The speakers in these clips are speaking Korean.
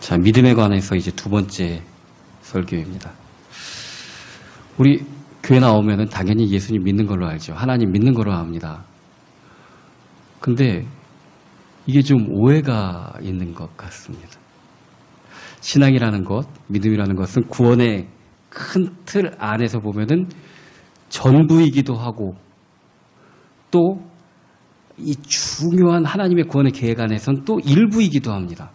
자, 믿음에 관해서 이제 두 번째 설교입니다. 우리 교회 나오면은 당연히 예수님 믿는 걸로 알죠. 하나님 믿는 걸로 압니다. 근데 이게 좀 오해가 있는 것 같습니다. 신앙이라는 것, 믿음이라는 것은 구원의 큰 틀 안에서 보면은 전부이기도 하고 또 이 중요한 하나님의 구원의 계획 안에서는 또 일부이기도 합니다.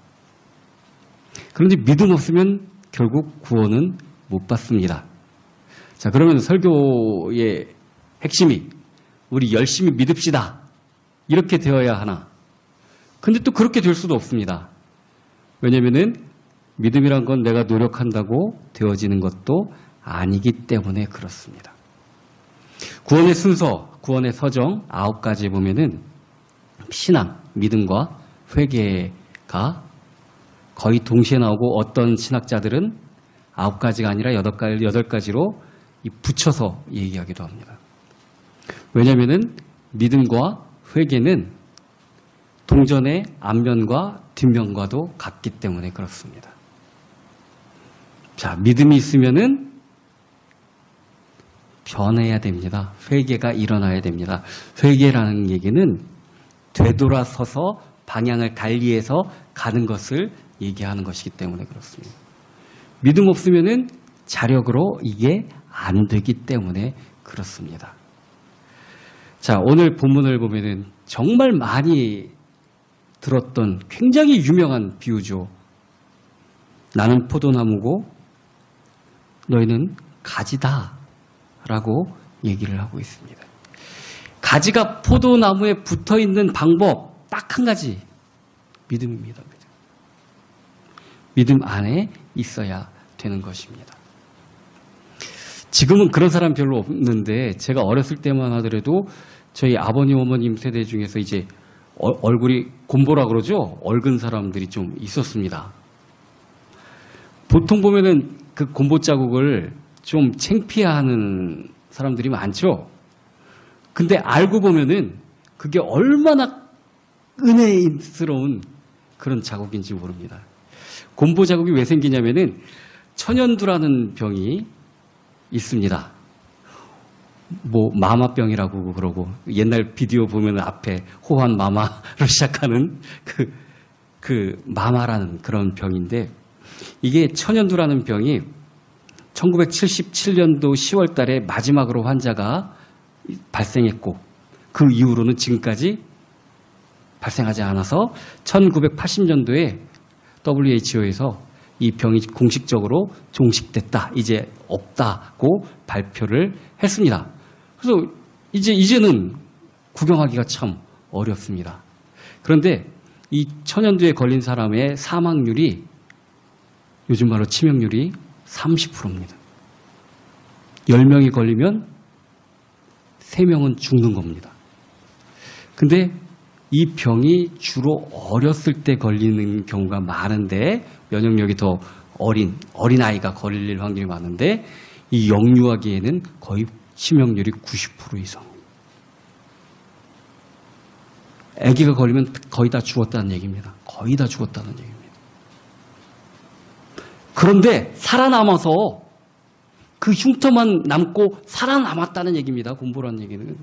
그런데 믿음 없으면 결국 구원은 못 받습니다. 자, 그러면 설교의 핵심이 우리 열심히 믿읍시다. 이렇게 되어야 하나? 근데 또 그렇게 될 수도 없습니다. 왜냐면은 믿음이란 건 내가 노력한다고 되어지는 것도 아니기 때문에 그렇습니다. 구원의 순서, 구원의 서정 9가지에 보면은 신앙, 믿음과 회개가 거의 동시에 나오고 어떤 신학자들은 9가지가 아니라 8가지로 붙여서 얘기하기도 합니다. 왜냐하면 믿음과 회개는 동전의 앞면과 뒷면과도 같기 때문에 그렇습니다. 자, 믿음이 있으면은 변해야 됩니다. 회개가 일어나야 됩니다. 회개라는 얘기는 되돌아서서 방향을 달리해서 가는 것을 얘기하는 것이기 때문에 그렇습니다. 믿음 없으면은 자력으로 이게 안 되기 때문에 그렇습니다. 자, 오늘 본문을 보면은 정말 많이 들었던 굉장히 유명한 비유죠. 나는 포도나무고 너희는 가지다 라고 얘기를 하고 있습니다. 가지가 포도나무에 붙어있는 방법 딱 한 가지, 믿음입니다. 믿음 안에 있어야 되는 것입니다. 지금은 그런 사람 별로 없는데 제가 어렸을 때만 하더라도 저희 아버님 어머님 세대 중에서 이제 얼굴이 곰보라 그러죠? 얼근 사람들이 좀 있었습니다. 보통 보면은 그 곰보 자국을 좀 창피해하는 사람들이 많죠? 근데 알고 보면은 그게 얼마나 은혜스러운 그런 자국인지 모릅니다. 곰보 자국이 왜 생기냐면은 천연두라는 병이 있습니다. 뭐 마마병이라고 그러고 옛날 비디오 보면 앞에 호환 마마로 시작하는 그 마마라는 그런 병인데 이게 천연두라는 병이 1977년도 10월 달에 마지막으로 환자가 발생했고 그 이후로는 지금까지 발생하지 않아서 1980년도에 WHO에서 이 병이 공식적으로 종식됐다. 이제 없다고 발표를 했습니다. 그래서 이제는 구경하기가 참 어렵습니다. 그런데 이 천연두에 걸린 사람의 사망률이 요즘 말로 치명률이 30%입니다. 10명이 걸리면 3명은 죽는 겁니다. 근데 이 병이 주로 어렸을 때 걸리는 경우가 많은데 면역력이 더 어린아이가 걸릴 확률이 많은데 이 영유아기에는 거의 치명률이 90% 이상. 아기가 걸리면 거의 다 죽었다는 얘기입니다. 거의 다 죽었다는 얘기입니다. 그런데 살아남아서 그 흉터만 남고 살아남았다는 얘기입니다. 곰보라는 얘기는.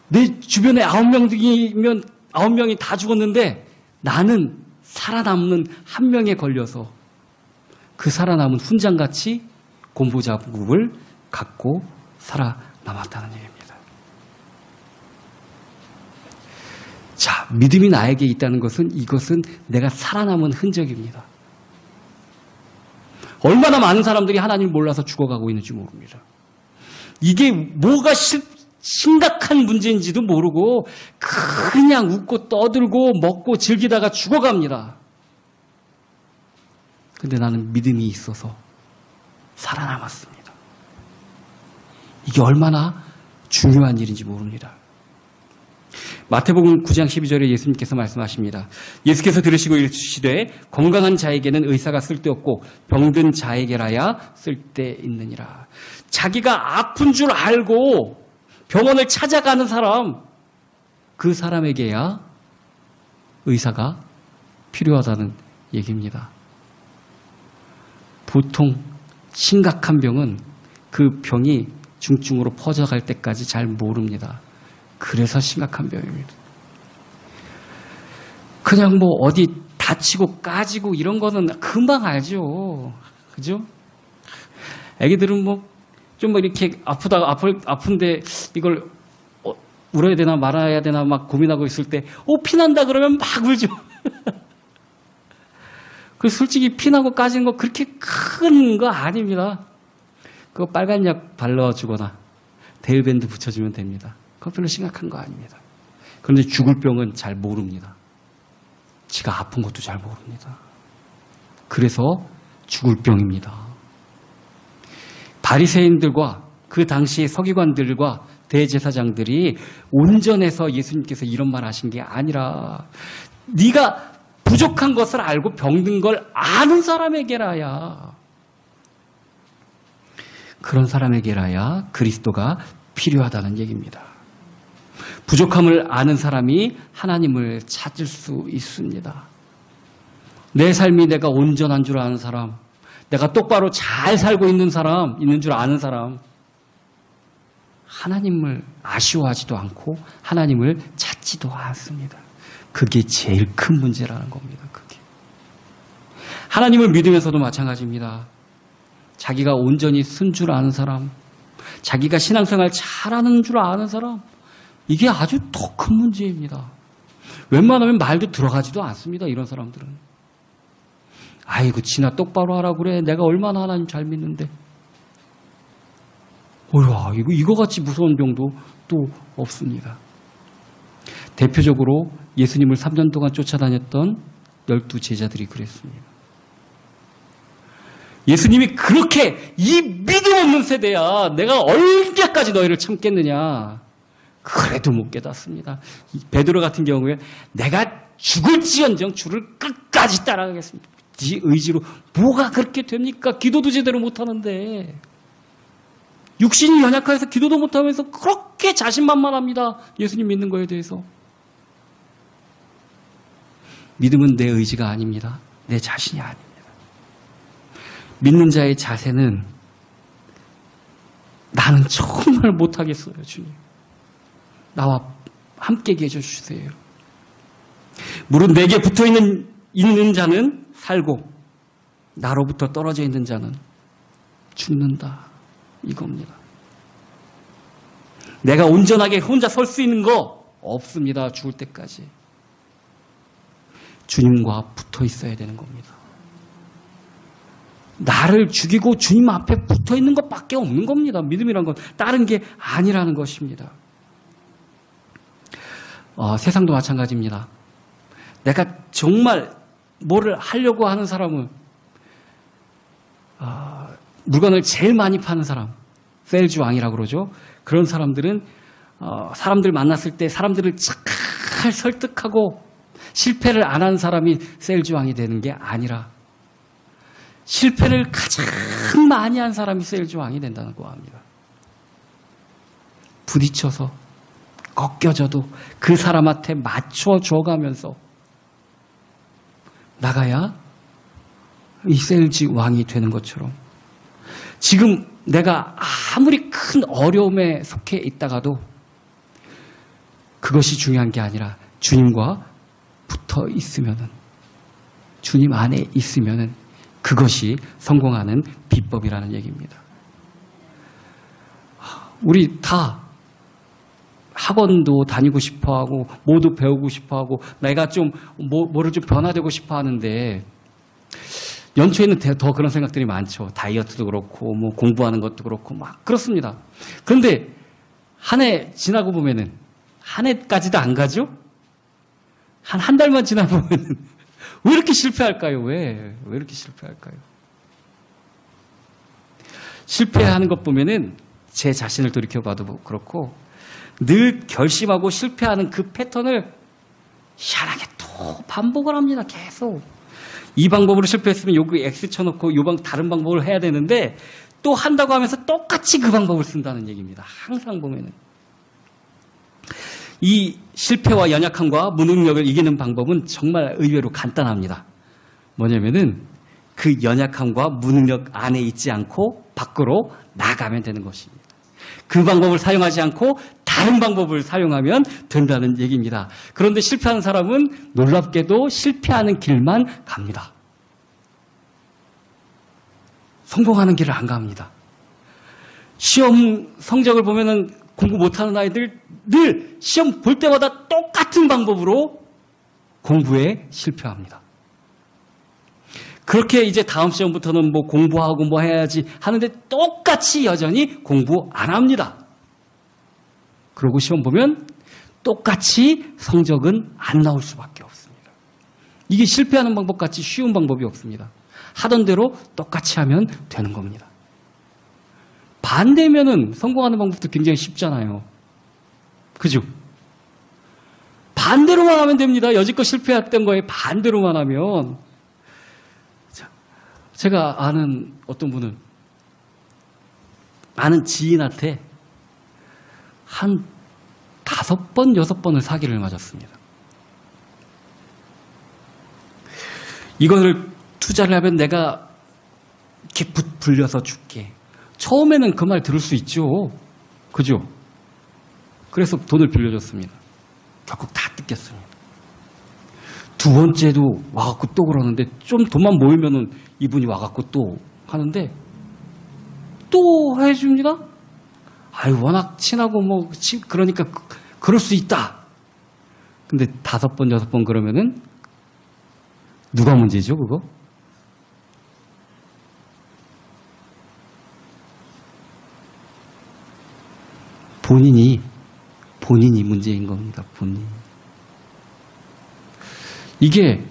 내 주변에 9명이면 9명이 다 죽었는데 나는 살아남는 1명에 걸려서 그 살아남은 훈장같이 곰보 자국을 갖고 살아남았다는 얘기입니다. 자, 믿음이 나에게 있다는 것은 이것은 내가 살아남은 흔적입니다. 얼마나 많은 사람들이 하나님을 몰라서 죽어가고 있는지 모릅니다. 이게 뭐가 심각한 문제인지도 모르고 그냥 웃고 떠들고 먹고 즐기다가 죽어갑니다. 근데 나는 믿음이 있어서 살아남았습니다. 이게 얼마나 중요한 일인지 모릅니다. 마태복음 9장 12절에 예수님께서 말씀하십니다. 예수께서 들으시고 이르시되 건강한 자에게는 의사가 쓸데없고 병든 자에게라야 쓸데있느니라. 자기가 아픈 줄 알고 병원을 찾아가는 사람, 그 사람에게야 의사가 필요하다는 얘기입니다. 보통 심각한 병은 그 병이 중증으로 퍼져갈 때까지 잘 모릅니다. 그래서 심각한 병입니다. 그냥 뭐 어디 다치고 까지고 이런 거는 금방 알죠. 그죠? 애기들은 뭐 좀 뭐 이렇게 아픈데 이걸 울어야 되나 말아야 되나 막 고민하고 있을 때 피난다 그러면 막 울죠. 그 솔직히 피나고 까지는 거 그렇게 큰 거 아닙니다. 그거 빨간 약 발라주거나 데일밴드 붙여주면 됩니다. 그거 별로 심각한 거 아닙니다. 그런데 죽을 병은 잘 모릅니다. 지가 아픈 것도 잘 모릅니다. 그래서 죽을 병입니다. 바리새인들과 그 당시 서기관들과 대제사장들이 온전해서 예수님께서 이런 말 하신 게 아니라 네가 부족한 것을 알고 병든 걸 아는 사람에게라야, 그런 사람에게라야 그리스도가 필요하다는 얘기입니다. 부족함을 아는 사람이 하나님을 찾을 수 있습니다. 내 삶이 내가 온전한 줄 아는 사람, 내가 똑바로 잘 살고 있는 줄 아는 사람, 하나님을 아쉬워하지도 않고 하나님을 찾지도 않습니다. 그게 제일 큰 문제라는 겁니다. 그게. 하나님을 믿으면서도 마찬가지입니다. 자기가 온전히 쓴 줄 아는 사람, 자기가 신앙생활 잘하는 줄 아는 사람, 이게 아주 더 큰 문제입니다. 웬만하면 말도 들어가지도 않습니다. 이런 사람들은. 아이고 지나 똑바로 하라고 그래. 내가 얼마나 하나님 잘 믿는데. 어휴, 이거 같이 무서운 병도 또 없습니다. 대표적으로 예수님을 3년 동안 쫓아다녔던 12 제자들이 그랬습니다. 예수님이 그렇게 이 믿음 없는 세대야, 내가 언제까지 너희를 참겠느냐, 그래도 못 깨닫습니다. 베드로 같은 경우에 내가 죽을지언정 주를 끝까지 따라가겠습니다. 네 의지로 뭐가 그렇게 됩니까? 기도도 제대로 못하는데, 육신이 연약해서 기도도 못하면서 그렇게 자신만만합니다. 예수님 믿는 거에 대해서. 믿음은 내 의지가 아닙니다. 내 자신이 아닙니다. 믿는 자의 자세는 나는 정말 못하겠어요, 주님. 나와 함께 계셔주세요. 무릇 내게 붙어있는 자는 살고 나로부터 떨어져 있는 자는 죽는다. 이겁니다. 내가 온전하게 혼자 설 수 있는 거 없습니다. 죽을 때까지. 주님과 붙어 있어야 되는 겁니다. 나를 죽이고 주님 앞에 붙어 있는 것밖에 없는 겁니다. 믿음이란 건 다른 게 아니라는 것입니다. 세상도 마찬가지입니다. 내가 정말 뭐를 하려고 하는 사람은 물건을 제일 많이 파는 사람, 세일즈 왕이라고 그러죠. 그런 사람들은 사람들 만났을 때 사람들을 잘 설득하고 실패를 안 한 사람이 세일즈 왕이 되는 게 아니라 실패를 가장 많이 한 사람이 세일즈 왕이 된다고 합니다. 부딪혀서 꺾여져도 그 사람한테 맞춰줘가면서 나가야 이 세일즈 왕이 되는 것처럼, 지금 내가 아무리 큰 어려움에 속해 있다가도 그것이 중요한 게 아니라 주님과 붙어 있으면은, 주님 안에 있으면은 그것이 성공하는 비법이라는 얘기입니다. 우리 다 학원도 다니고 싶어하고 뭐도 배우고 싶어하고 내가 좀 뭐를 좀 변화되고 싶어하는데 연초에는 더 그런 생각들이 많죠. 다이어트도 그렇고 뭐 공부하는 것도 그렇고 막 그렇습니다. 그런데 한 해 지나고 보면은, 한 해까지도 안 가죠? 한 달만 지나고 보면은 왜 이렇게 실패할까요? 왜 이렇게 실패할까요? 실패하는 것 보면은 제 자신을 돌이켜봐도 그렇고 늘 결심하고 실패하는 그 패턴을 희한하게 또 반복을 합니다. 계속. 이 방법으로 실패했으면 여기 X 쳐놓고 다른 방법을 해야 되는데 또 한다고 하면서 똑같이 그 방법을 쓴다는 얘기입니다. 항상 보면은. 이 실패와 연약함과 무능력을 이기는 방법은 정말 의외로 간단합니다. 뭐냐면은 그 연약함과 무능력 안에 있지 않고 밖으로 나가면 되는 것입니다. 그 방법을 사용하지 않고 다른 방법을 사용하면 된다는 얘기입니다. 그런데 실패하는 사람은 놀랍게도 실패하는 길만 갑니다. 성공하는 길을 안 갑니다. 시험 성적을 보면은 공부 못하는 아이들 늘 시험 볼 때마다 똑같은 방법으로 공부에 실패합니다. 그렇게 이제 다음 시험부터는 뭐 공부하고 뭐 해야지 하는데 똑같이 여전히 공부 안 합니다. 그러고 시험 보면 똑같이 성적은 안 나올 수밖에 없습니다. 이게 실패하는 방법같이 쉬운 방법이 없습니다. 하던 대로 똑같이 하면 되는 겁니다. 반대면은 성공하는 방법도 굉장히 쉽잖아요. 그죠? 반대로만 하면 됩니다. 여지껏 실패했던 거에 반대로만 하면. 제가 아는 어떤 분은 아는 지인한테 한 5번, 6번을 사기를 맞았습니다. 이거를 투자를 하면 내가 이렇게 불려서 줄게. 처음에는 그 말 들을 수 있죠. 그죠? 그래서 돈을 빌려줬습니다. 결국 다 뜯겼습니다. 두 번째도 와갖고 또 그러는데 좀 돈만 모이면은 이분이 와갖고 또 하는데 또 해줍니다. 아유, 워낙 친하고 뭐, 그러니까 그럴 수 있다. 근데 5번, 6번 그러면은 누가 문제죠, 그거? 본인이 문제인 겁니다. 본인. 이게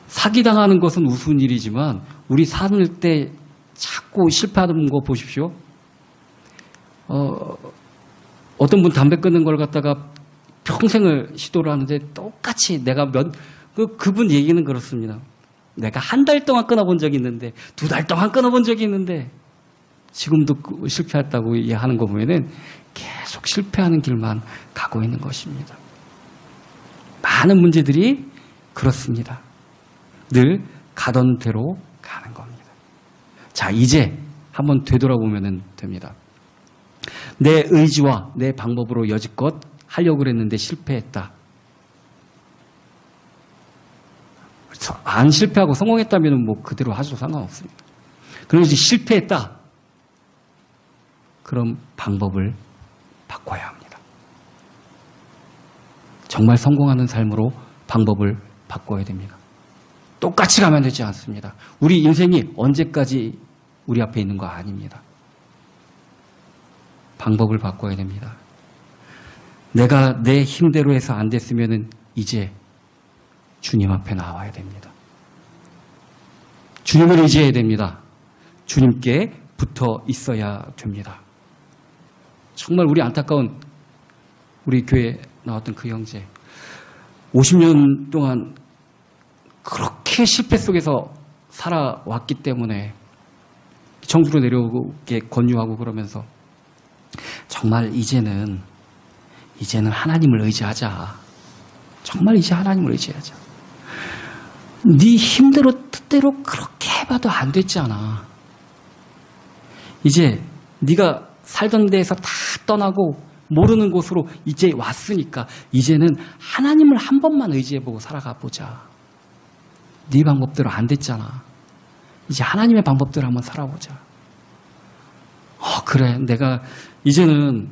사기당하는 것은 우스운 일이지만 우리 살 때 자꾸 실패하는 거 보십시오. 어떤 분 담배 끊는 걸 갖다가 평생을 시도를 하는데 똑같이 내가 그분 얘기는 그렇습니다. 내가 한 달 동안 끊어본 적이 있는데 2달 동안 끊어본 적이 있는데 지금도 실패했다고 하는 거 보면은 계속 실패하는 길만 가고 있는 것입니다. 많은 문제들이 그렇습니다. 늘 가던 대로 가는 겁니다. 자, 이제 한번 되돌아보면 됩니다. 내 의지와 내 방법으로 여지껏 하려고 했는데 실패했다. 안 실패하고 성공했다면 뭐 그대로 하셔도 상관없습니다. 그럼 이제 실패했다. 그럼 방법을 바꿔야 합니다. 정말 성공하는 삶으로 방법을 바꿔야 됩니다. 똑같이 가면 되지 않습니다. 우리 인생이 언제까지 우리 앞에 있는 거 아닙니다. 방법을 바꿔야 됩니다. 내가 내 힘대로 해서 안 됐으면은 이제 주님 앞에 나와야 됩니다. 주님을 의지해야 됩니다. 주님께 붙어 있어야 됩니다. 정말 우리 안타까운 우리 교회에 나왔던 그 형제 50년 동안 그렇게 실패 속에서 살아왔기 때문에 청주로 내려오게 권유하고 그러면서 정말 이제는 하나님을 의지하자. 정말 이제 하나님을 의지하자. 네 힘대로 뜻대로 그렇게 해봐도 안 됐잖아. 이제 네가 살던 데에서 다 떠나고 모르는 곳으로 이제 왔으니까 이제는 하나님을 한 번만 의지해보고 살아가 보자. 네 방법대로 안 됐잖아. 이제 하나님의 방법대로 한번 살아보자. 그래. 내가 이제는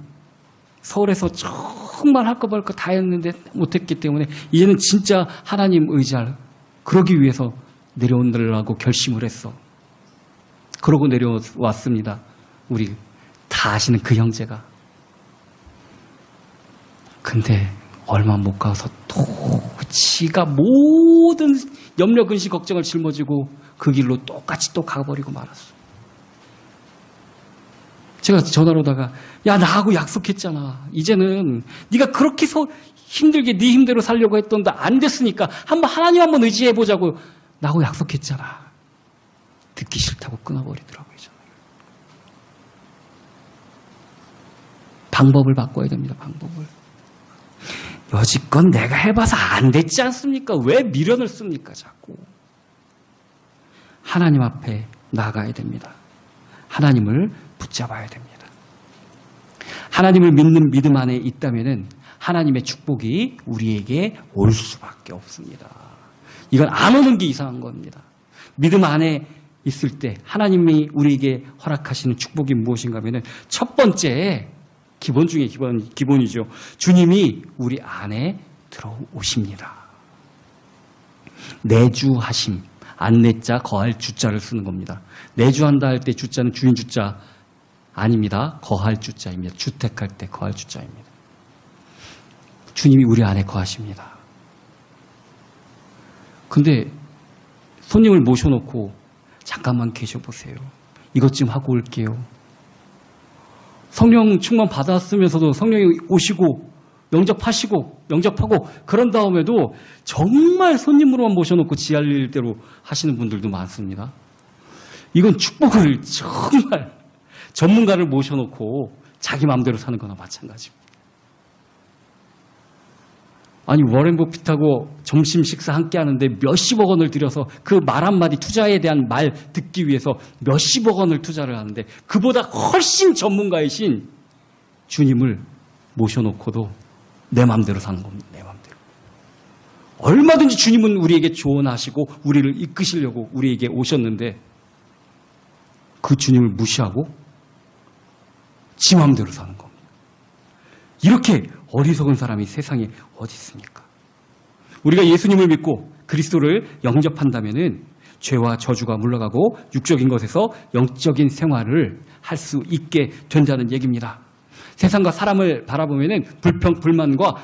서울에서 정말 할 거 말 거 다 했는데 못했기 때문에 이제는 진짜 하나님 의지할 그러기 위해서 내려오려고 결심을 했어. 그러고 내려왔습니다. 우리 다 아시는 그 형제가. 근데 얼마 못 가서 또 지가 모든 염려, 근심, 걱정을 짊어지고 그 길로 똑같이 또 가버리고 말았어. 제가 전화로 오다가 야, 나하고 약속했잖아. 이제는 네가 그렇게 힘들게 네 힘대로 살려고 했던데 안 됐으니까 하나님 한번 의지해보자고 나하고 약속했잖아. 듣기 싫다고 끊어버리더라고요. 저는. 방법을 바꿔야 됩니다. 방법을. 여지껏 내가 해봐서 안 됐지 않습니까? 왜 미련을 씁니까? 자꾸. 하나님 앞에 나가야 됩니다. 하나님을 붙잡아야 됩니다. 하나님을 믿는 믿음 안에 있다면은 하나님의 축복이 우리에게 올 수밖에 없습니다. 이건 안 오는 게 이상한 겁니다. 믿음 안에 있을 때 하나님이 우리에게 허락하시는 축복이 무엇인가 하면은 첫 번째, 기본 중에 기본이죠. 주님이 우리 안에 들어오십니다. 내주하심, 안내자, 거할 주자를 쓰는 겁니다. 내주한다 할 때 주자는 주인 주자 아닙니다. 거할 주자입니다. 주택할 때 거할 주자입니다. 주님이 우리 안에 거하십니다. 근데 손님을 모셔놓고 잠깐만 계셔보세요. 이것 좀 하고 올게요. 성령 충만 받았으면서도 성령이 오시고 영접하고 그런 다음에도 정말 손님으로만 모셔놓고 지할 일대로 하시는 분들도 많습니다. 이건 축복을 정말 전문가를 모셔놓고 자기 마음대로 사는 거나 마찬가지입니다. 아니 워렌 버핏하고 점심 식사 함께 하는데 몇십억 원을 들여서 그 말 한마디 투자에 대한 말 듣기 위해서 몇십억 원을 투자를 하는데 그보다 훨씬 전문가이신 주님을 모셔놓고도 내 마음대로 사는 겁니다. 내 마음대로. 얼마든지 주님은 우리에게 조언하시고 우리를 이끄시려고 우리에게 오셨는데 그 주님을 무시하고 지 마음대로 사는 겁니다. 이렇게 어리석은 사람이 세상에 어디 있습니까? 우리가 예수님을 믿고 그리스도를 영접한다면은 죄와 저주가 물러가고 육적인 것에서 영적인 생활을 할 수 있게 된다는 얘기입니다. 세상과 사람을 바라보면은 불평, 불만과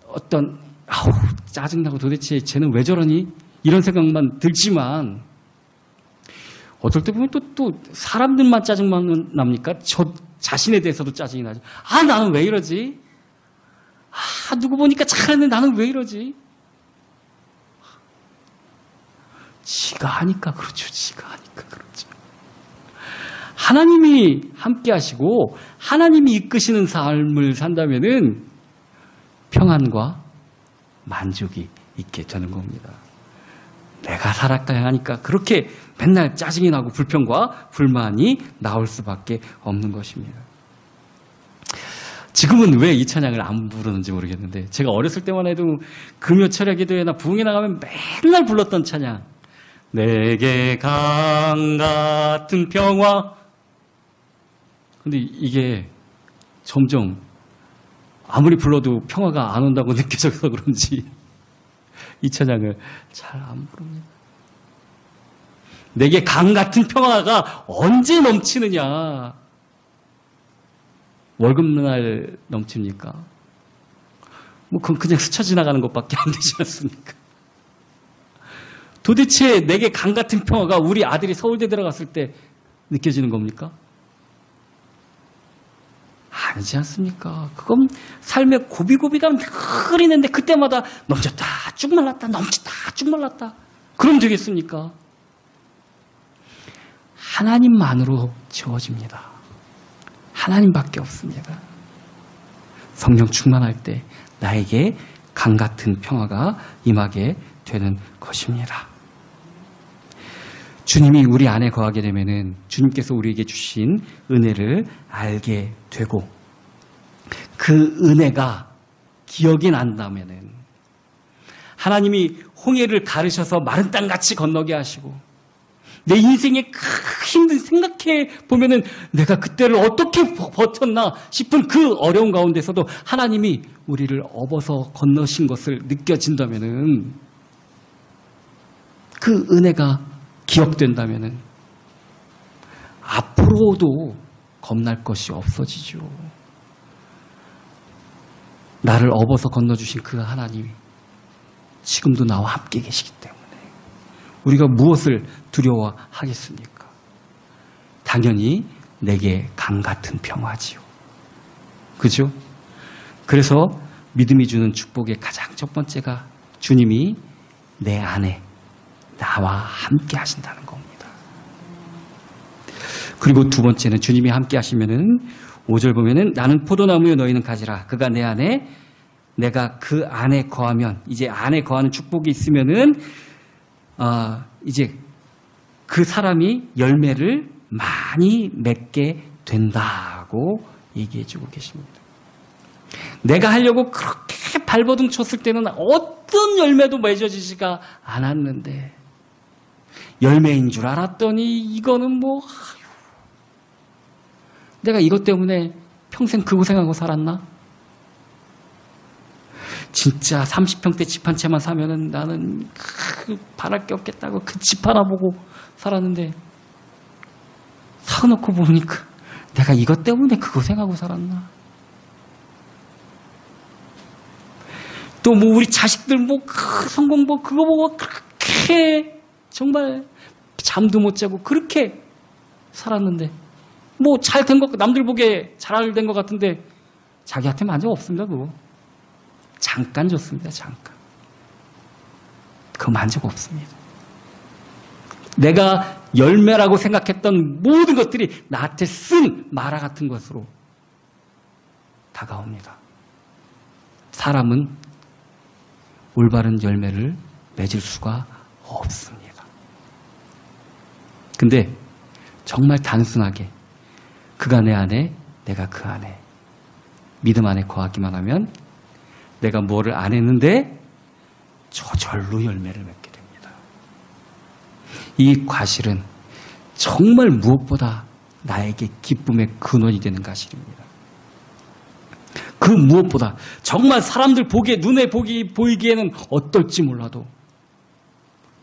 어떤 짜증나고 도대체 쟤는 왜 저러니? 이런 생각만 들지만 어떨 때 보면 또 사람들만 짜증만 납니까? 저 자신에 대해서도 짜증이 나죠. 나는 왜 이러지? 누구 보니까 잘하는데 나는 왜 이러지? 지가 하니까 그렇죠. 지가 하니까 그렇죠. 하나님이 함께 하시고 하나님이 이끄시는 삶을 산다면은 평안과 만족이 있게 되는 겁니다. 내가 살아가야 하니까 그렇게 맨날 짜증이 나고 불평과 불만이 나올 수밖에 없는 것입니다. 지금은 왜 이 찬양을 안 부르는지 모르겠는데 제가 어렸을 때만 해도 금요 철야 기도회나 부흥회 나가면 맨날 불렀던 찬양, 내게 강 같은 평화. 근데 이게 점점 아무리 불러도 평화가 안 온다고 느껴져서 그런지 이 찬양을 잘 안 부릅니다. 내게 강 같은 평화가 언제 넘치느냐? 월급날 넘칩니까? 그건 그냥 스쳐 지나가는 것밖에 안 되지 않습니까? 도대체 내게 강 같은 평화가 우리 아들이 서울대 들어갔을 때 느껴지는 겁니까? 아니지 않습니까? 그건 삶의 고비고비가 늘 있는데 그때마다 넘쳤다 쭉 말랐다 넘쳤다 쭉 말랐다 그럼 되겠습니까? 하나님만으로 채워집니다. 하나님밖에 없습니다. 성령 충만할 때 나에게 강 같은 평화가 임하게 되는 것입니다. 주님이 우리 안에 거하게 되면은 주님께서 우리에게 주신 은혜를 알게 되고 그 은혜가 기억이 난다면은 하나님이 홍해를 가르셔서 마른 땅같이 건너게 하시고 내 인생의 힘든 생각해 보면은 내가 그때를 어떻게 버텼나 싶은 그 어려운 가운데서도 하나님이 우리를 업어서 건너신 것을 느껴진다면은 그 은혜가 기억된다면은 앞으로도 겁날 것이 없어지죠. 나를 업어서 건너주신 그 하나님이 지금도 나와 함께 계시기 때문에 우리가 무엇을 두려워하겠습니까? 당연히 내게 강 같은 평화지요. 그죠? 그래서 믿음이 주는 축복의 가장 첫 번째가 주님이 내 안에 나와 함께 하신다는 겁니다. 그리고 두 번째는 주님이 함께 하시면은 5절 보면은 나는 포도나무요 너희는 가지라. 그가 내 안에 내가 그 안에 거하면 이제 안에 거하는 축복이 있으면은 이제 그 사람이 열매를 많이 맺게 된다고 얘기해주고 계십니다. 내가 하려고 그렇게 발버둥 쳤을 때는 어떤 열매도 맺어지지가 않았는데 열매인 줄 알았더니 이거는 뭐 내가 이것 때문에 평생 그 고생하고 살았나? 진짜 30평대 집 한 채만 사면은 나는 바랄 게 없겠다고 그 집 하나 보고 살았는데 사놓고 보니까 내가 이것 때문에 그 고생하고 살았나? 또 뭐 우리 자식들 뭐 성공 뭐 그거 보고 그렇게 정말 잠도 못 자고 그렇게 살았는데 뭐 잘 된 것 남들 보기에 잘 된 것 같은데 자기한테 만족 없습니다. 그거 잠깐 줬습니다. 잠깐. 그 만족 없습니다. 내가 열매라고 생각했던 모든 것들이 나한테 쓴 마라 같은 것으로 다가옵니다. 사람은 올바른 열매를 맺을 수가 없습니다. 근데 정말 단순하게 그가 내 안에 내가 그 안에 믿음 안에 거하기만 하면 내가 뭐를 안 했는데 저절로 열매를 맺게 됩니다. 이 과실은 정말 무엇보다 나에게 기쁨의 근원이 되는 과실입니다. 그 무엇보다 정말 사람들 보기에 눈에 보이기에는 어떨지 몰라도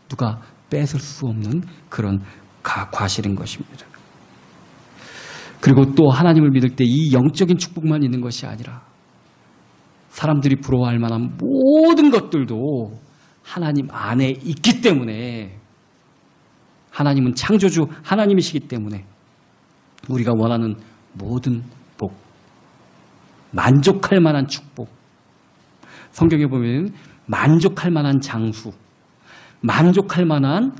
누가 뺏을 수 없는 그런 과실인 것입니다. 그리고 또 하나님을 믿을 때 이 영적인 축복만 있는 것이 아니라 사람들이 부러워할 만한 모든 것들도 하나님 안에 있기 때문에 하나님은 창조주 하나님이시기 때문에 우리가 원하는 모든 복, 만족할 만한 축복, 성경에 보면 만족할 만한 장수, 만족할 만한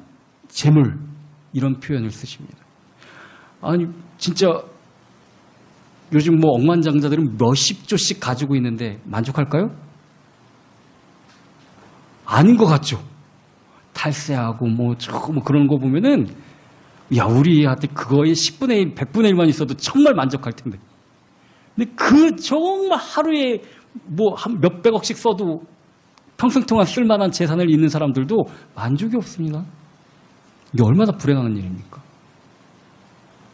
재물 이런 표현을 쓰십니다. 아니 진짜 요즘 뭐 억만장자들은 몇십 조씩 가지고 있는데 만족할까요? 아닌 것 같죠. 탈세하고 뭐 그런 거 보면은 야 우리한테 그거에 10분의 1, 100분의 1만 있어도 정말 만족할 텐데. 근데 그 정말 하루에 뭐 한 몇백억씩 써도 평생 동안 쓸만한 재산을 있는 사람들도 만족이 없습니다. 이게 얼마나 불행한 일입니까?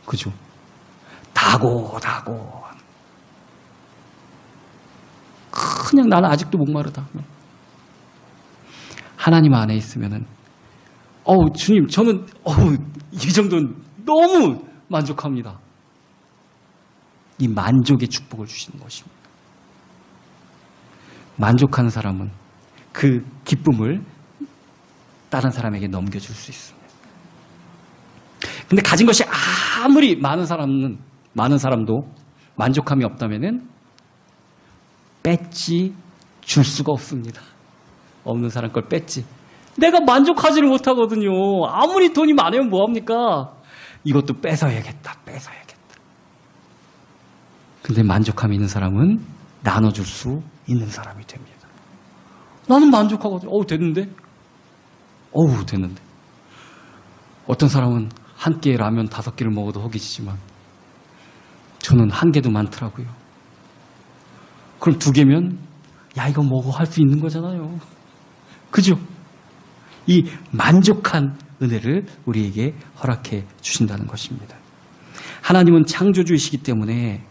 그죠? 다고 그냥 나는 아직도 목마르다. 하나님 안에 있으면은 주님 저는 이 정도는 너무 만족합니다. 이 만족의 축복을 주시는 것입니다. 만족하는 사람은 그 기쁨을 다른 사람에게 넘겨줄 수 있습니다. 근데 가진 것이 아무리 많은 사람도 만족함이 없다면은 뺏지 줄 수가 없습니다. 없는 사람 걸 뺏지. 내가 만족하지를 못하거든요. 아무리 돈이 많으면 뭐합니까? 이것도 뺏어야겠다. 근데 만족함이 있는 사람은 나눠줄 수 있는 사람이 됩니다. 나는 만족하거든요. 됐는데? 어떤 사람은 한 끼에 라면 5끼를 먹어도 허기지지만 저는 한 개도 많더라고요. 그럼 2개면 야 이거 먹어 할 수 있는 거잖아요. 그죠? 이 만족한 은혜를 우리에게 허락해 주신다는 것입니다. 하나님은 창조주이시기 때문에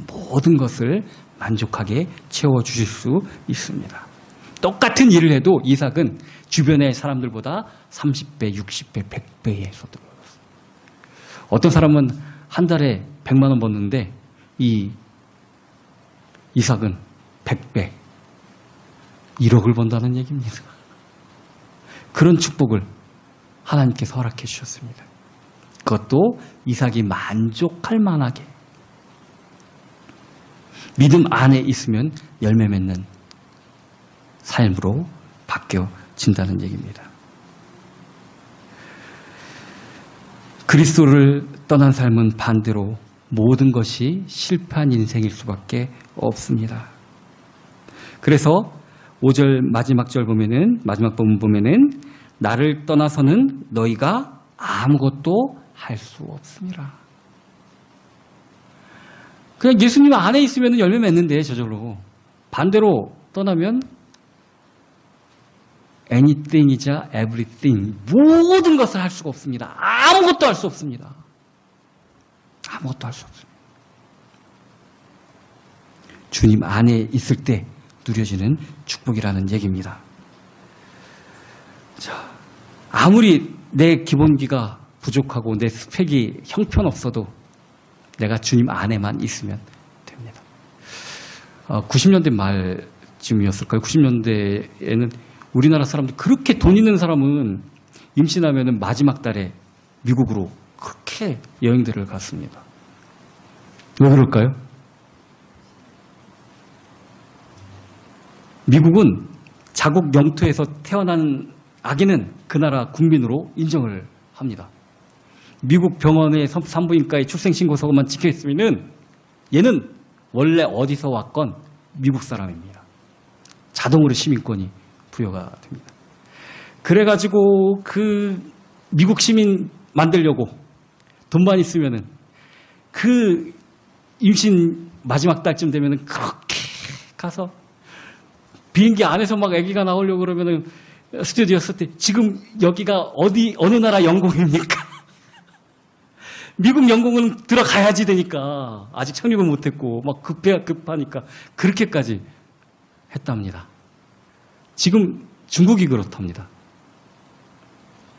모든 것을 만족하게 채워주실 수 있습니다. 똑같은 일을 해도 이삭은 주변의 사람들보다 30배, 60배, 100배에서 들어갔어요. 어떤 사람은 한 달에 100만 원 버는데 이 이삭은 100배, 1억을 번다는 얘기입니다. 그런 축복을 하나님께서 허락해 주셨습니다. 그것도 이삭이 만족할 만하게 믿음 안에 있으면 열매 맺는 삶으로 바뀌어진다는 얘기입니다. 그리스도를 떠난 삶은 반대로 모든 것이 실패한 인생일 수밖에 없습니다. 그래서 5절 마지막 절 보면은 마지막 부분 보면은 나를 떠나서는 너희가 아무것도 할 수 없습니다. 그냥 예수님 안에 있으면 열매 맺는데 저절로. 반대로 떠나면 anything이자 everything, 모든 것을 할 수가 없습니다. 아무것도 할 수 없습니다. 아무것도 할 수 없습니다. 주님 안에 있을 때 누려지는 축복이라는 얘기입니다. 자, 아무리 내 기본기가 부족하고 내 스펙이 형편없어도 내가 주님 안에만 있으면 됩니다. 90년대 말쯤이었을까요? 90년대에는 우리나라 사람들, 그렇게 돈 있는 사람은 임신하면 마지막 달에 미국으로 그렇게 여행들을 갔습니다. 왜 그럴까요? 미국은 자국 영토에서 태어난 아기는 그 나라 국민으로 인정을 합니다. 미국 병원의 산부인과의 출생신고서만 찍혀있으면 얘는 원래 어디서 왔건 미국 사람입니다. 자동으로 시민권이 부여가 됩니다. 그래가지고 그 미국 시민 만들려고 돈만 있으면은 그 임신 마지막 달쯤 되면은 그렇게 가서 비행기 안에서 막 아기가 나오려고 그러면은 스튜디오스 때 지금 여기가 어느 나라 영공입니까? 미국 영공은 들어가야지 되니까 아직 착륙은 못했고 막 급하니까 그렇게까지 했답니다. 지금 중국이 그렇답니다.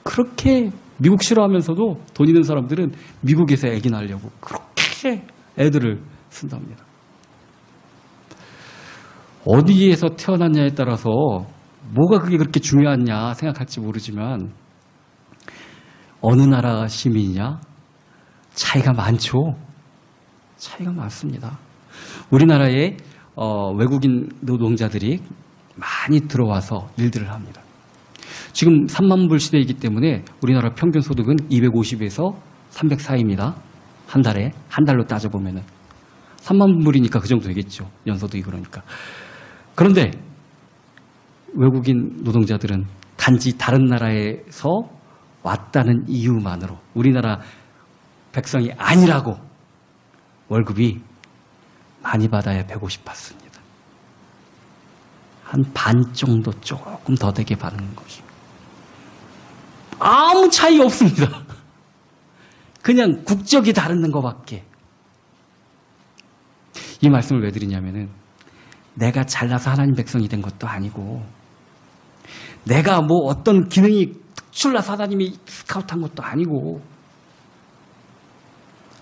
그렇게 미국 싫어하면서도 돈 있는 사람들은 미국에서 아기 낳으려고 그렇게 애들을 쓴답니다. 어디에서 태어났냐에 따라서 뭐가 그게 그렇게 중요하냐 생각할지 모르지만 어느 나라 시민이냐 차이가 많죠. 차이가 많습니다. 우리나라에 외국인 노동자들이 많이 들어와서 일들을 합니다. 지금 3만 불 시대이기 때문에 우리나라 평균 소득은 250에서 304입니다. 한 달에, 한 달로 따져보면은 3만 불이니까 그 정도 되겠죠. 연소득이 그러니까. 그런데 외국인 노동자들은 단지 다른 나라에서 왔다는 이유만으로 우리나라 백성이 아니라고 월급이 많이 받아야 150 받습니다. 한 반 정도 조금 더 되게 받는 것입니다. 아무 차이 없습니다. 그냥 국적이 다른 것밖에. 이 말씀을 왜 드리냐면은 내가 잘나서 하나님 백성이 된 것도 아니고 내가 뭐 어떤 기능이 특출나서 하나님이 스카우트한 것도 아니고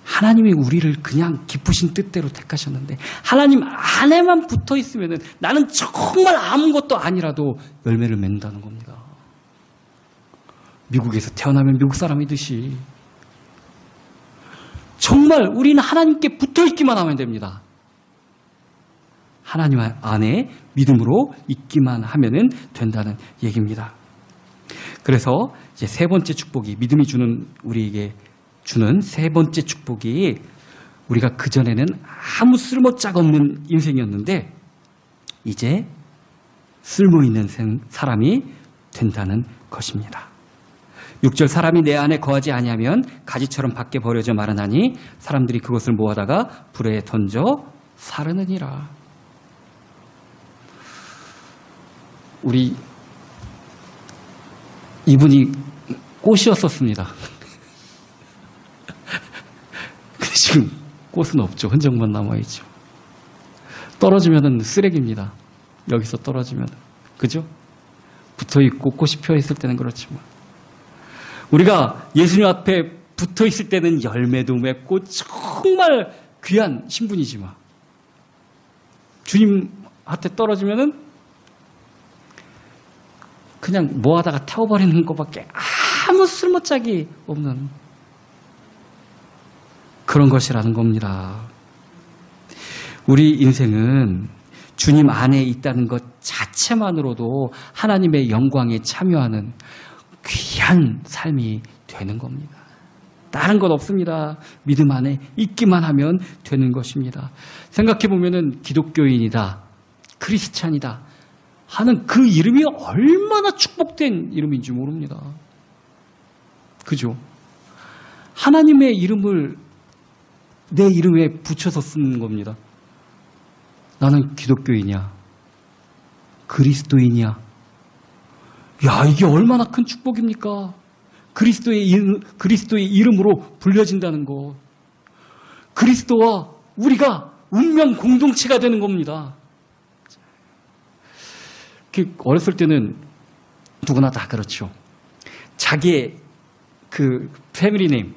하나님이 우리를 그냥 기쁘신 뜻대로 택하셨는데 하나님 안에만 붙어 있으면 나는 정말 아무것도 아니라도 열매를 맺는다는 겁니다. 미국에서 태어나면 미국 사람이듯이 정말 우리는 하나님께 붙어 있기만 하면 됩니다. 하나님 안에 믿음으로 있기만 하면 된다는 얘기입니다. 그래서 이제 세 번째 축복이 믿음이 우리에게 주는 세 번째 축복이 우리가 그전에는 아무 쓸모짝 없는 인생이었는데 이제 쓸모있는 사람이 된다는 것입니다. 6절 사람이 내 안에 거하지 아니하면 가지처럼 밖에 버려져 마르나니 사람들이 그것을 모아다가 불에 던져 사르느니라. 우리 이분이 꽃이었었습니다. 근데 지금 꽃은 없죠. 흔적만 남아있죠. 떨어지면 쓰레기입니다. 여기서 떨어지면. 그죠? 붙어있고 꽃이 펴있을 때는 그렇지만 우리가 예수님 앞에 붙어있을 때는 열매도 맺고 정말 귀한 신분이지만 주님한테 떨어지면은 그냥 뭐 하다가 태워버리는 것밖에 아무 쓸모짝이 없는 그런 것이라는 겁니다. 우리 인생은 주님 안에 있다는 것 자체만으로도 하나님의 영광에 참여하는 귀한 삶이 되는 겁니다. 다른 것 없습니다. 믿음 안에 있기만 하면 되는 것입니다. 생각해보면 기독교인이다, 크리스찬이다 하는 그 이름이 얼마나 축복된 이름인지 모릅니다. 그죠? 하나님의 이름을 내 이름에 붙여서 쓰는 겁니다. 나는 기독교인이야. 그리스도인이야. 야, 이게 얼마나 큰 축복입니까? 그리스도의 이름으로 불려진다는 것. 그리스도와 우리가 운명 공동체가 되는 겁니다. 어렸을 때는 누구나 다 그렇죠. 자기의 그 패밀리 네임,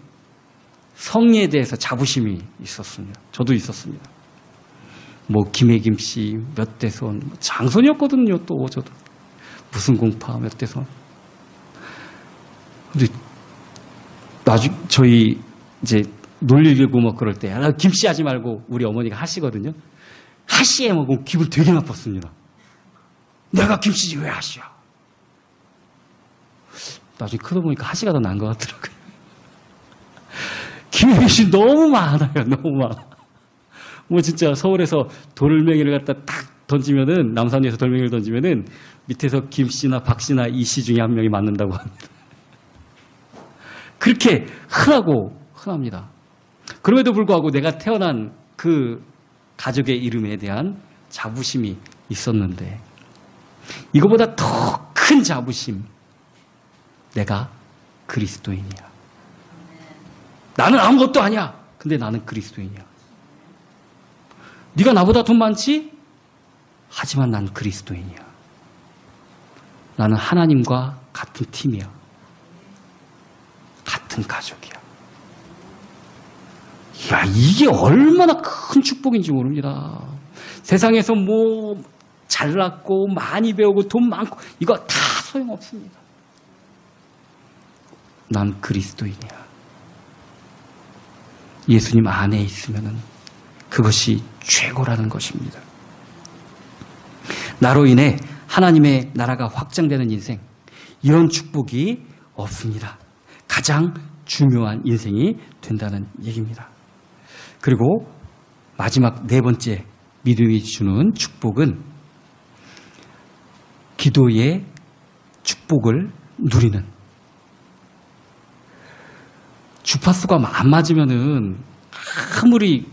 성에 대해서 자부심이 있었습니다. 저도 있었습니다. 뭐 김혜김 씨 몇 대손, 장손이었거든요. 또 저도 무슨 공파 몇 대손. 근데 나중에 저희 이제 놀리고 뭐 그럴 때 김씨 하지 말고 우리 어머니가 하시거든요. 하씨에 먹으면 기분 되게 나빴습니다. 내가 김씨지 왜 하씨야? 나중에 크다 보니까 하씨가 더 나은 것 같더라고요. 김혜김 씨 너무 많아요. 너무 많아. 뭐 진짜 서울에서 돌멩이를 갖다 딱 던지면은, 남산에서 돌멩이를 던지면은 밑에서 김씨나 박씨나 이씨 중에 한 명이 맞는다고 합니다. 그렇게 흔합니다. 그럼에도 불구하고 내가 태어난 그 가족의 이름에 대한 자부심이 있었는데, 이거보다 더 큰 자부심, 내가 그리스도인이야. 나는 아무것도 아니야. 근데 나는 그리스도인이야. 네가 나보다 돈 많지? 하지만 난 그리스도인이야. 나는 하나님과 같은 팀이야. 같은 가족이야. 야, 이게 얼마나 큰 축복인지 모릅니다. 세상에서 뭐 잘났고 많이 배우고 돈 많고 이거 다 소용없습니다. 난 그리스도인이야. 예수님 안에 있으면은 그것이 최고라는 것입니다. 나로 인해 하나님의 나라가 확장되는 인생, 이런 축복이 없습니다. 가장 중요한 인생이 된다는 얘기입니다. 그리고 마지막 네 번째 믿음이 주는 축복은 기도의 축복을 누리는. 주파수가 안 맞으면은 아무리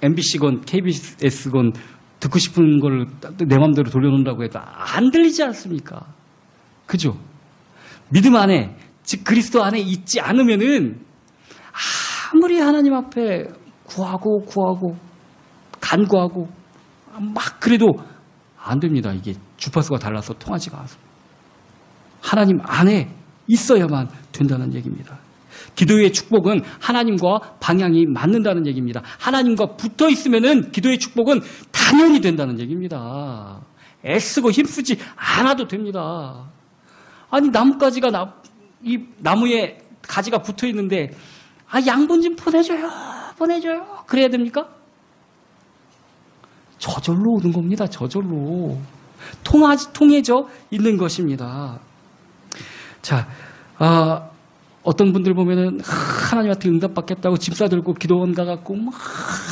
MBC건 KBS건 듣고 싶은 걸 내 마음대로 돌려놓는다고 해도 안 들리지 않습니까? 그죠? 믿음 안에, 즉 그리스도 안에 있지 않으면은 아무리 하나님 앞에 구하고 간구하고 막 그래도 안 됩니다. 이게 주파수가 달라서 통하지가 않습니다. 하나님 안에 있어야만 된다는 얘기입니다. 기도의 축복은 하나님과 방향이 맞는다는 얘기입니다. 하나님과 붙어 있으면은 기도의 축복은 당연히 된다는 얘기입니다. 애쓰고 힘쓰지 않아도 됩니다. 아니, 나뭇가지가 이 나무에 가지가 붙어 있는데 양분 좀 보내줘요. 그래야 됩니까? 저절로 오는 겁니다. 저절로 통해져 있는 것입니다. 자, 어떤 분들 보면은 하나님한테 응답받겠다고 집 싸들고 기도원 가갖고 막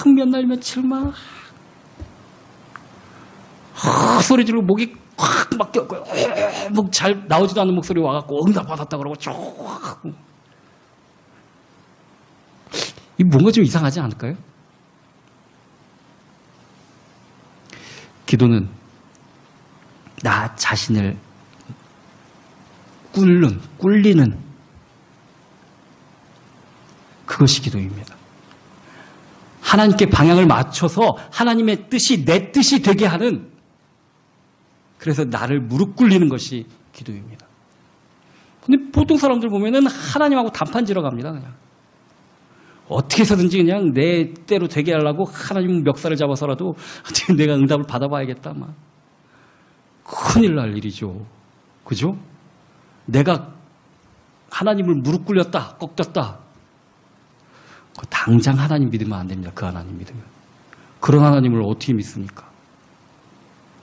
몇 날 며칠 막 소리 지르고 목이 확 막혀갖고 목 잘 나오지도 않는 목소리 와갖고 응답받았다 그러고 쭉. 이 뭔가 좀 이상하지 않을까요? 기도는 나 자신을 꿀리는 그것이 기도입니다. 하나님께 방향을 맞춰서 하나님의 뜻이 내 뜻이 되게 하는, 그래서 나를 무릎 꿇리는 것이 기도입니다. 근데 보통 사람들 보면은 하나님하고 단판지러 갑니다. 그냥 어떻게 해서든지 그냥 내 때로 되게 하려고 하나님 멱살을 잡아서라도 어떻게 내가 응답을 받아봐야겠다. 막 큰일 날 일이죠. 그죠? 내가 하나님을 무릎 꿇렸다, 꺾였다. 당장 하나님 믿으면 안 됩니다. 그 하나님 믿으면. 그런 하나님을 어떻게 믿습니까?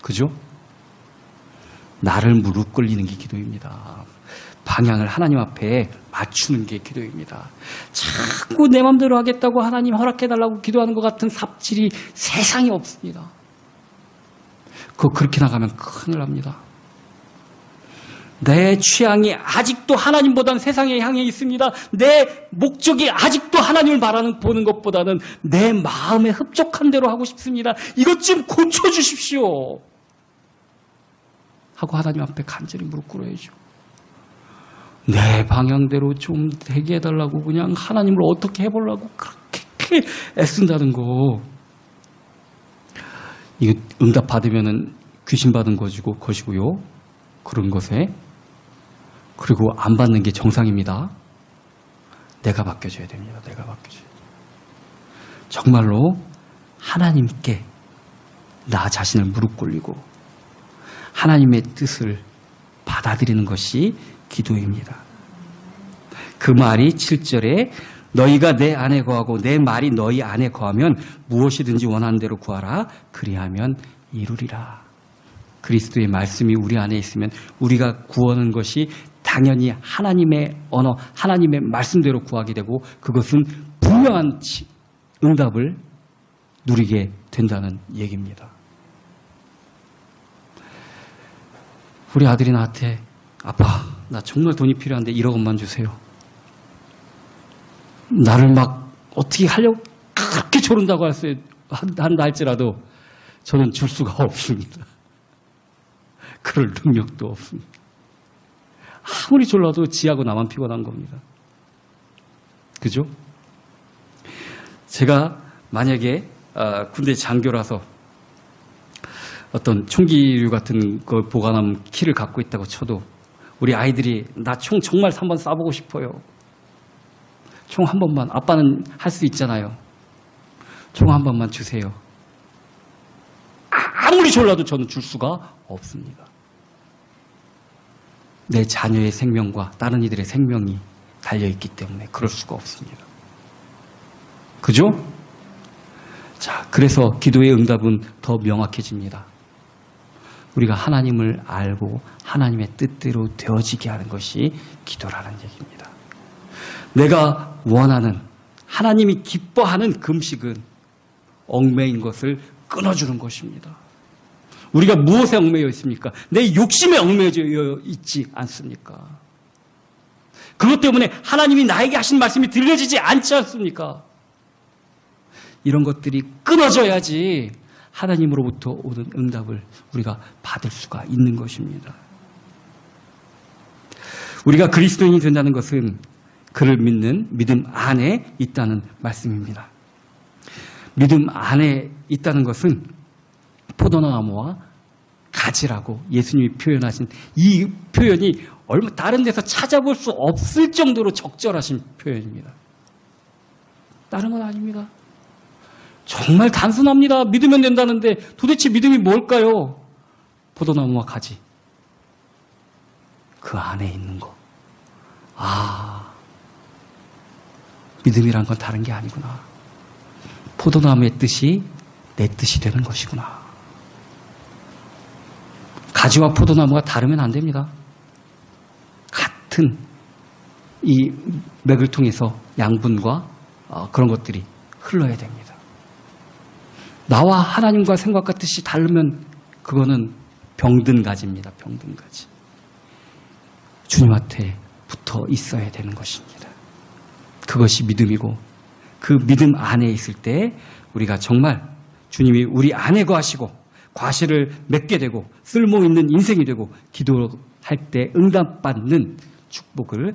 그죠? 나를 무릎 꿇리는 게 기도입니다. 방향을 하나님 앞에 맞추는 게 기도입니다. 자꾸 내 맘대로 하겠다고 하나님 허락해달라고 기도하는 것 같은 삽질이 세상에 없습니다. 그렇게 나가면 큰일 납니다. 내 취향이 아직도 하나님보다는 세상에 향해 있습니다. 내 목적이 아직도 하나님을 보는 것보다는 내 마음에 흡족한 대로 하고 싶습니다. 이것 좀 고쳐주십시오. 하고 하나님 앞에 간절히 무릎 꿇어야죠. 내 방향대로 좀 되게 해달라고 그냥 하나님을 어떻게 해보려고 그렇게 애쓴다는 거. 이거 응답 받으면은 귀신 받은 것이고요. 그런 것에. 그리고 안 받는 게 정상입니다. 내가 바뀌어줘야 됩니다. 내가 바뀌어줘야 돼요. 정말로 하나님께 나 자신을 무릎 꿇리고 하나님의 뜻을 받아들이는 것이 기도입니다. 그 말이 7절에 너희가 내 안에 거하고 내 말이 너희 안에 거하면 무엇이든지 원하는 대로 구하라. 그리하면 이루리라. 그리스도의 말씀이 우리 안에 있으면 우리가 구하는 것이 당연히 하나님의 언어, 하나님의 말씀대로 구하게 되고 그것은 분명한 응답을 누리게 된다는 얘기입니다. 우리 아들이 나한테 아빠, 나 정말 돈이 필요한데 1억 원만 주세요. 나를 막 어떻게 하려고 그렇게 조른다고 한다 할지라도 저는 줄 수가 없습니다. 그럴 능력도 없습니다. 아무리 졸라도 지하고 나만 피곤한 겁니다. 그죠? 제가 만약에 군대 장교라서 어떤 총기류 같은 거 보관함 키를 갖고 있다고 쳐도 우리 아이들이 나 총 정말 한번 쏴보고 싶어요. 총 한 번만. 아빠는 할 수 있잖아요. 총 한 번만 주세요. 아무리 졸라도 저는 줄 수가 없습니다. 내 자녀의 생명과 다른 이들의 생명이 달려있기 때문에 그럴 수가 없습니다. 그죠? 자, 그래서 기도의 응답은 더 명확해집니다. 우리가 하나님을 알고 하나님의 뜻대로 되어지게 하는 것이 기도라는 얘기입니다. 내가 원하는 하나님이 기뻐하는 금식은 얽매인 것을 끊어주는 것입니다. 우리가 무엇에 얽매여 있습니까? 내 욕심에 얽매여 있지 않습니까? 그것 때문에 하나님이 나에게 하신 말씀이 들려지지 않지 않습니까? 이런 것들이 끊어져야지 하나님으로부터 오는 응답을 우리가 받을 수가 있는 것입니다. 우리가 그리스도인이 된다는 것은 그를 믿는 믿음 안에 있다는 말씀입니다. 믿음 안에 있다는 것은 포도나무와 가지라고 예수님이 표현하신 이 표현이 얼마 다른 데서 찾아볼 수 없을 정도로 적절하신 표현입니다. 다른 건 아닙니다. 정말 단순합니다. 믿으면 된다는데 도대체 믿음이 뭘까요? 포도나무와 가지. 그 안에 있는 거. 아, 믿음이란 건 다른 게 아니구나. 포도나무의 뜻이 내 뜻이 되는 것이구나. 가지와 포도나무가 다르면 안 됩니다. 같은 이 맥을 통해서 양분과 그런 것들이 흘러야 됩니다. 나와 하나님과 생각과 뜻이 다르면 그거는 병든 가지입니다. 병든 가지. 주님한테 붙어 있어야 되는 것입니다. 그것이 믿음이고 그 믿음 안에 있을 때 우리가 정말 주님이 우리 안에 거하시고 과실을 맺게 되고 쓸모있는 인생이 되고 기도할 때 응답받는 축복을